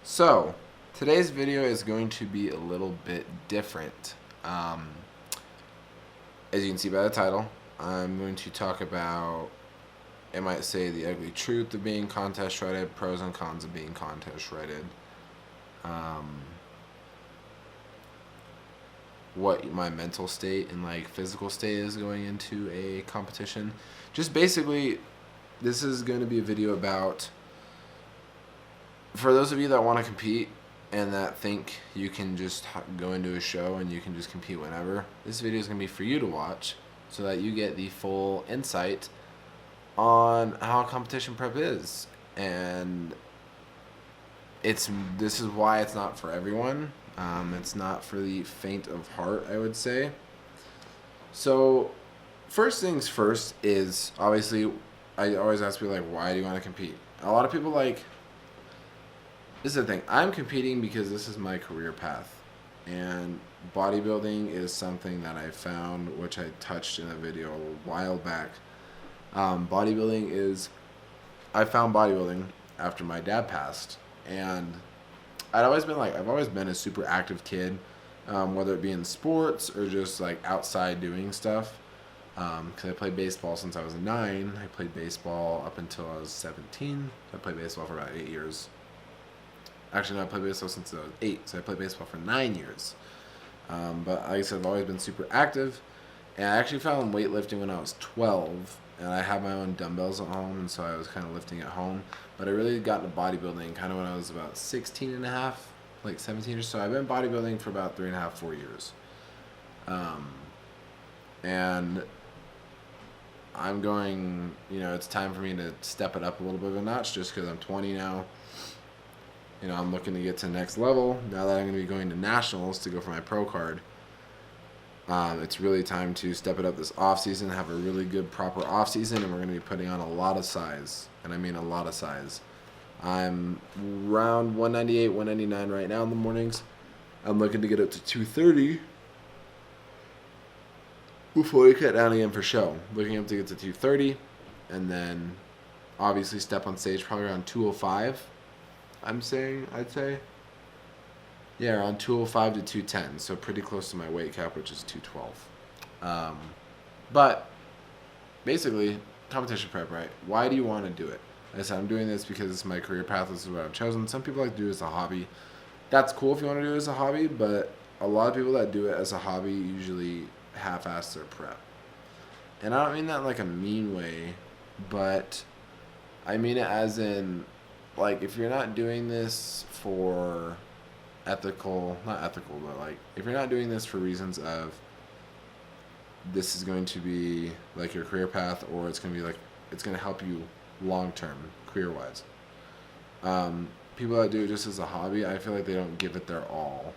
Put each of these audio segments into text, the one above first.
So, today's video is going to be a little bit different. As you can see by the title, I'm going to talk about, I might say, the ugly truth of being contest shredded, pros and cons of being contest shredded, what my mental state and physical state is going into a competition. Just basically, this is going to be a video about, for those of you that want to compete and that think you can just go into a show and you can just compete whenever, this video is going to be for you to watch so that you get the full insight on how competition prep is. And this is why it's not for everyone. It's not for the faint of heart, I would say. So, first things first is, obviously, I always ask people, why do you want to compete? A lot of people, this is the thing. I'm competing because this is my career path. And bodybuilding is something that I found, which I touched in a video a while back. I found bodybuilding after my dad passed. And I've always been a super active kid, whether it be in sports or just outside doing stuff. Because I played baseball since I was 9. I played baseball up until I was 17. I played baseball for about 8 years. Actually, no, I played baseball since I was 8, so I played baseball for 9 years. But like I said, I've always been super active. And I actually found weightlifting when I was 12. And I had my own dumbbells at home, and so I was kind of lifting at home. But I really got into bodybuilding kind of when I was about 16 and a half, 17 or so. I've been bodybuilding for about 3.5, 4 years. And I'm going, it's time for me to step it up a little bit of a notch just because I'm 20 now. I'm looking to get to the next level. Now that I'm going to be going to nationals to go for my pro card, it's really time to step it up this off season, have a really good, proper off season, and we're going to be putting on a lot of size, and I mean a lot of size. I'm around 198, 199 right now in the mornings. I'm looking to get up to 230 before we cut down again for show. Looking up to get to 230, and then obviously step on stage probably around 205. I'd say. Yeah, around 205 to 210, so pretty close to my weight cap, which is 212. But basically, competition prep, right? Why do you want to do it? Like I said, I'm doing this because it's my career path. This is what I've chosen. Some people like to do it as a hobby. That's cool if you want to do it as a hobby, but a lot of people that do it as a hobby usually half-ass their prep. And I don't mean that in a mean way, but I mean it as in, if you're not doing this for not ethical, but if you're not doing this for reasons of this is going to be your career path, or it's going to be it's going to help you long term career wise. People that do it just as a hobby, I feel like they don't give it their all,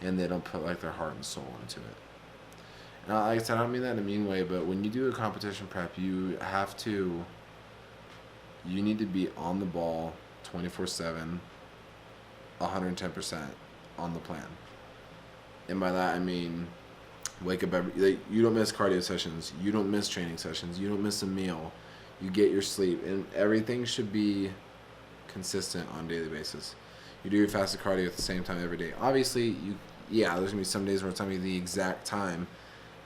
and they don't put their heart and soul into it. And like I said, I don't mean that in a mean way, but when you do a competition prep, you need to be on the ball 24/7, 110% on the plan. And by that I mean wake up you don't miss cardio sessions, you don't miss training sessions, you don't miss a meal, you get your sleep, and everything should be consistent on a daily basis. You do your fasted cardio at the same time every day. Obviously, there's gonna be some days where it's not gonna be the exact time,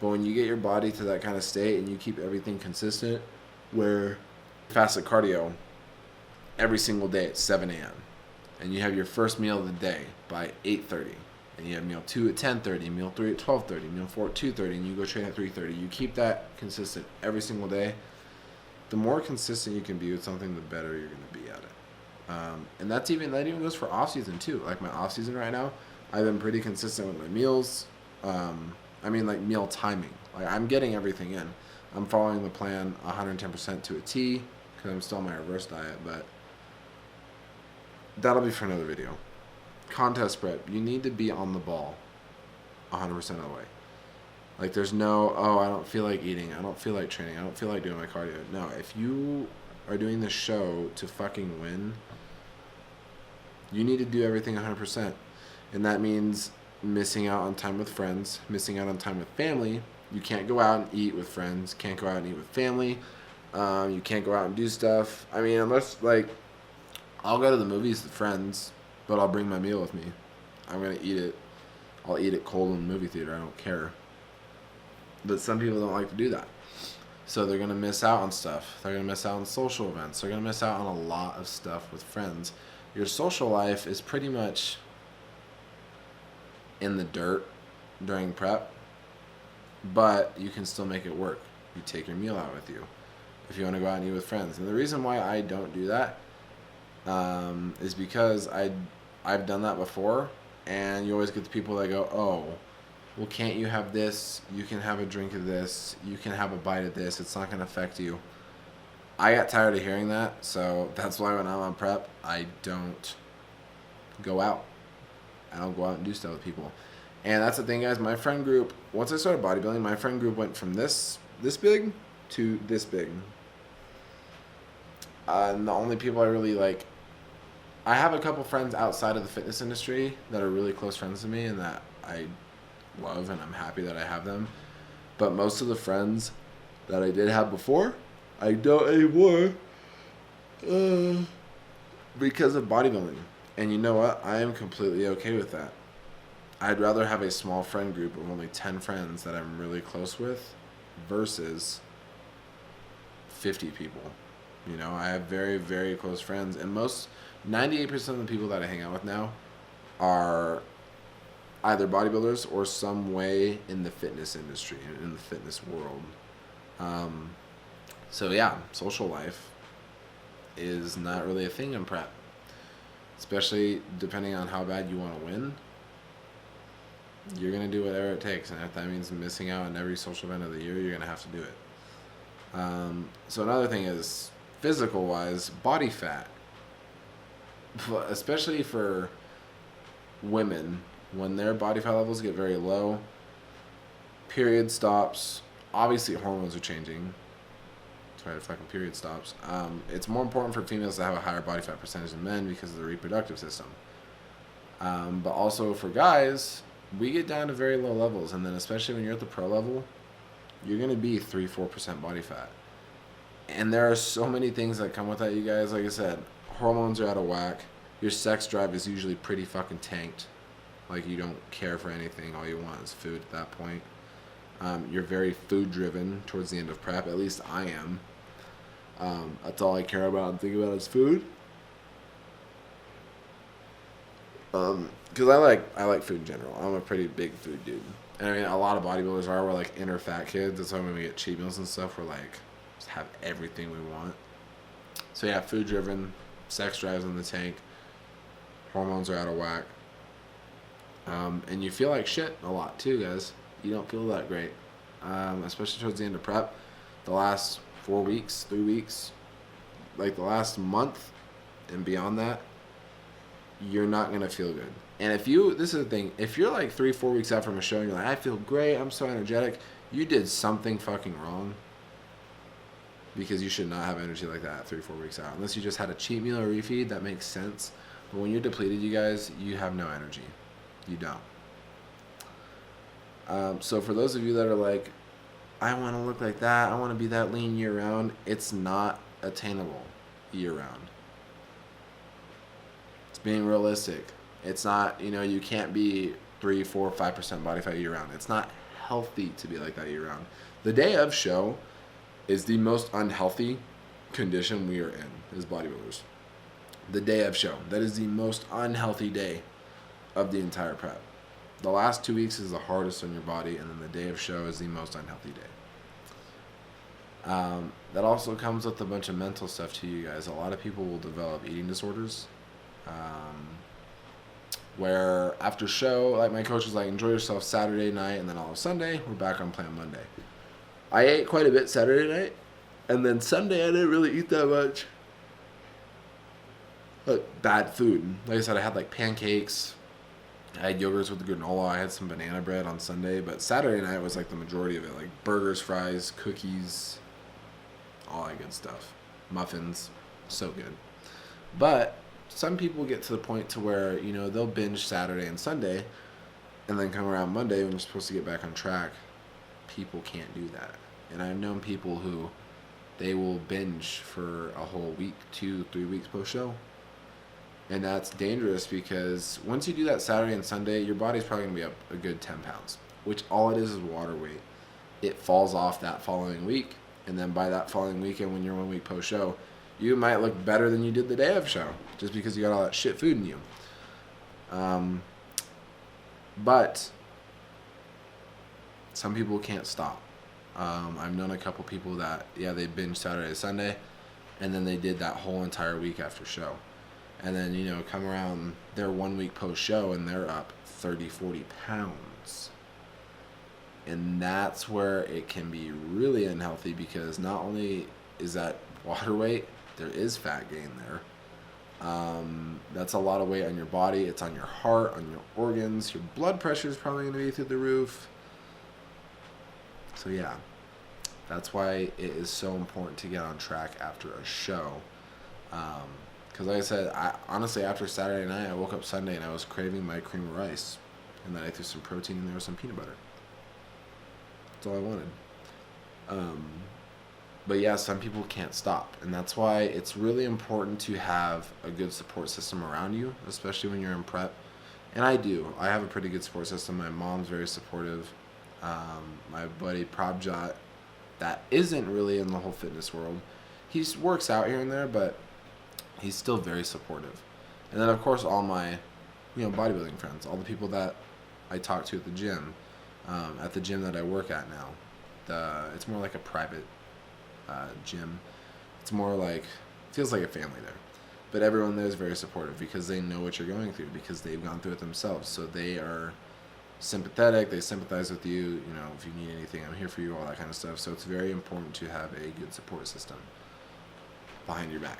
but when you get your body to that kind of state and you keep everything consistent, where fasted cardio every single day at 7 a.m. and you have your first meal of the day by 8:30, and you have meal 2 at 10:30, meal 3 at 12:30, meal 4 at 2:30, and you go train at 3:30. You keep that consistent every single day. The more consistent you can be with something, the better you're going to be at it. And that even goes for off season too. My off season right now, I've been pretty consistent with my meals. Meal timing. I'm getting everything in. I'm following the plan 110% to a T because I'm still on my reverse diet, but that'll be for another video. Contest prep. You need to be on the ball 100% of the way. There's no, I don't feel like eating. I don't feel like training. I don't feel like doing my cardio. No, if you are doing this show to fucking win, you need to do everything 100%. And that means missing out on time with friends, missing out on time with family. You can't go out and eat with friends. Can't go out and eat with family. You can't go out and do stuff. Unless, I'll go to the movies with friends, but I'll bring my meal with me. I'm going to eat it. I'll eat it cold in the movie theater. I don't care. But some people don't like to do that. So they're going to miss out on stuff. They're going to miss out on social events. They're going to miss out on a lot of stuff with friends. Your social life is pretty much in the dirt during prep, but you can still make it work. You take your meal out with you if you want to go out and eat with friends. And the reason why I don't do that is because I've done that before, and you always get the people that go, oh, well, can't you have this? You can have a drink of this. You can have a bite of this. It's not going to affect you. I got tired of hearing that, so that's why when I'm on prep, I don't go out. I don't go out and do stuff with people. And that's the thing, guys. My friend group, once I started bodybuilding, my friend group went from this big to this big. And the only people I really like, I have a couple friends outside of the fitness industry that are really close friends to me and that I love, and I'm happy that I have them. But most of the friends that I did have before, I don't anymore because of bodybuilding. And you know what? I am completely okay with that. I'd rather have a small friend group of only 10 friends that I'm really close with versus 50 people. You know, I have very, very close friends, and 98% of the people that I hang out with now are either bodybuilders or some way in the fitness industry, in the fitness world. So yeah, social life is not really a thing in prep, especially depending on how bad you want to win. You're going to do whatever it takes, and if that means missing out on every social event of the year, you're going to have to do it. So another thing is, physical-wise, body fat. Especially for women, when their body fat levels get very low, period stops, obviously hormones are changing. That's right, fucking period stops. It's more important for females to have a higher body fat percentage than men because of the reproductive system. But also for guys, we get down to very low levels, and then especially when you're at the pro level, you're going to be 3-4% body fat. And there are so many things that come with that, you guys. Like I said, hormones are out of whack. Your sex drive is usually pretty fucking tanked. Like, you don't care for anything. All you want is food at that point. You're very food driven towards the end of prep. At least I am. That's all I care about and think about is food. Because I like food in general. I'm a pretty big food dude. And I mean, a lot of bodybuilders are. We're like inner fat kids. That's why when we get cheat meals and stuff, we're like, just have everything we want. So yeah, food driven, sex drives in the tank, hormones are out of whack. And you feel like shit a lot too, guys. You don't feel that great. Especially towards the end of prep. The last 4 weeks, 3 weeks, like the last month and beyond that, you're not going to feel good. And this is the thing, if you're like 3-4 weeks out from a show and you're like, I feel great, I'm so energetic, you did something fucking wrong. Because you should not have energy like that 3-4 weeks out. Unless you just had a cheat meal or refeed, that makes sense. But when you're depleted, you guys, you have no energy. You don't. So for those of you that are like, I want to look like that, I want to be that lean year round, it's not attainable year round. It's being realistic. It's not, you can't be 3, 4, 5% body fat year round. It's not healthy to be like that year round. The day of show is the most unhealthy condition we are in as bodybuilders. The day of show. That is the most unhealthy day of the entire prep. The last 2 weeks is the hardest on your body, and then the day of show is the most unhealthy day. That also comes with a bunch of mental stuff to you guys. A lot of people will develop eating disorders. Where after show, like my coach was like, enjoy yourself Saturday night, and then all of Sunday, we're back on plan Monday. I ate quite a bit Saturday night, and then Sunday I didn't really eat that much. But bad food. Like I said, I had like pancakes. I had yogurts with granola. I had some banana bread on Sunday, but Saturday night was like the majority of it. Like burgers, fries, cookies, all that good stuff. Muffins. So good. But some people get to the point to where, they'll binge Saturday and Sunday and then come around Monday when you're supposed to get back on track. People can't do that. And I've known people who they will binge for a whole week, 2-3 weeks post-show. And that's dangerous because once you do that Saturday and Sunday, your body's probably going to be up a good 10 pounds, which all it is water weight. It falls off that following week, and then by that following weekend when you're 1 week post-show, you might look better than you did the day of show just because you got all that shit food in you. But some people can't stop. I've known a couple people that, they binge Saturday, Sunday, and then they did that whole entire week after show. And then, come around their 1 week post-show and they're up 30, 40 pounds. And that's where it can be really unhealthy because not only is that water weight, there is fat gain there. That's a lot of weight on your body. It's on your heart, on your organs. Your blood pressure is probably going to be through the roof. So yeah, that's why it is so important to get on track after a show. Because like I said, honestly, after Saturday night, I woke up Sunday and I was craving my cream of rice. And then I threw some protein in there with some peanut butter. That's all I wanted. But yeah, some people can't stop. And that's why it's really important to have a good support system around you, especially when you're in prep. And I do. I have a pretty good support system. My mom's very supportive. My buddy Prabjot, that isn't really in the whole fitness world. He works out here and there, but he's still very supportive. And then, of course, all my, bodybuilding friends, all the people that I talk to at the gym that I work at now. It's more like a private gym. It's more like, feels like a family there. But everyone there is very supportive because they know what you're going through because they've gone through it themselves. So they are sympathetic. They sympathize with you. If you need anything, I'm here for you, all that kind of stuff. So it's very important to have a good support system behind your back.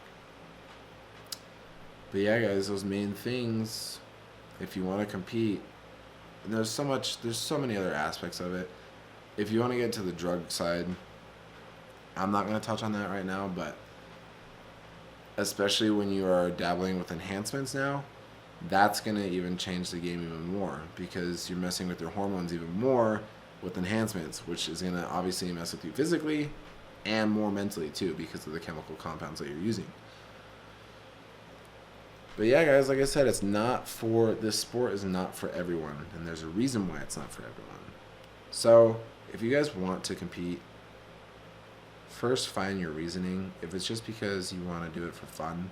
But yeah, guys, those main things, if you want to compete, and there's so many other aspects of it. If you want to get to the drug side, I'm not going to touch on that right now, but especially when you are dabbling with enhancements now, that's going to even change the game even more because you're messing with your hormones even more with enhancements, which is going to obviously mess with you physically and more mentally too because of the chemical compounds that you're using. But yeah, guys, like I said, this sport is not for everyone, and there's a reason why it's not for everyone. So if you guys want to compete, first find your reasoning. If it's just because you want to do it for fun,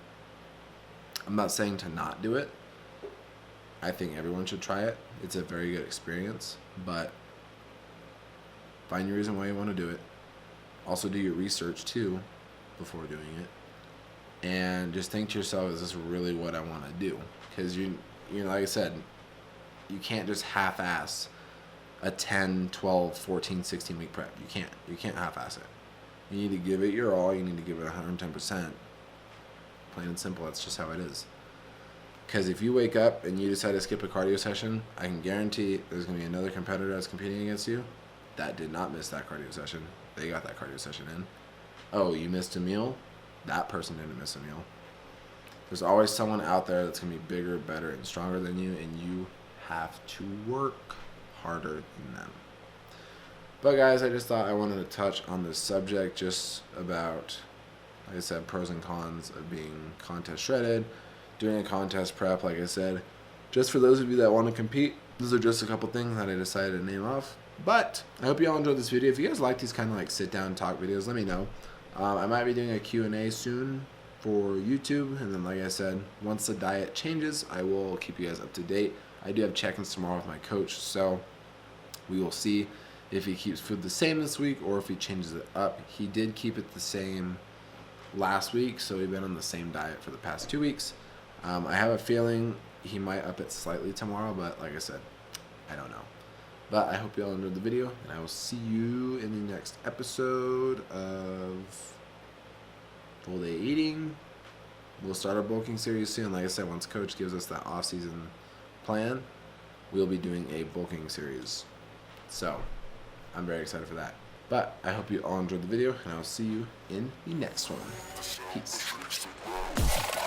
I'm not saying to not do it. I think everyone should try it. It's a very good experience, but find your reason why you want to do it. Also do your research too before doing it. And just think to yourself, is this really what I want to do? Because like I said, you can't just half-ass a 10, 12, 14, 16 week prep. You can't half-ass it. You need to give it your all. You need to give it 110%. Plain and simple. That's just how it is. Because if you wake up and you decide to skip a cardio session, I can guarantee there's going to be another competitor that's competing against you that did not miss that cardio session. They got that cardio session in. Oh, you missed a meal? That person didn't miss a meal. There's always someone out there that's going to be bigger, better, and stronger than you, and you have to work harder than them. But guys, I just thought I wanted to touch on this subject just about, like I said, pros and cons of being contest shredded, doing a contest prep, like I said. Just for those of you that want to compete, these are just a couple things that I decided to name off. But I hope you all enjoyed this video. If you guys like these kind of like sit-down talk videos, let me know. I might be doing a Q&A soon for YouTube, and then like I said, once the diet changes, I will keep you guys up to date. I do have check-ins tomorrow with my coach, so we will see if he keeps food the same this week or if he changes it up. He did keep it the same last week, so we've been on the same diet for the past 2 weeks. I have a feeling he might up it slightly tomorrow, but like I said, I don't know. But I hope you all enjoyed the video, and I will see you in the next episode of Full Day Eating. We'll start our bulking series soon. Like I said, once Coach gives us that off-season plan, we'll be doing a bulking series. So, I'm very excited for that. But I hope you all enjoyed the video, and I will see you in the next one. Peace.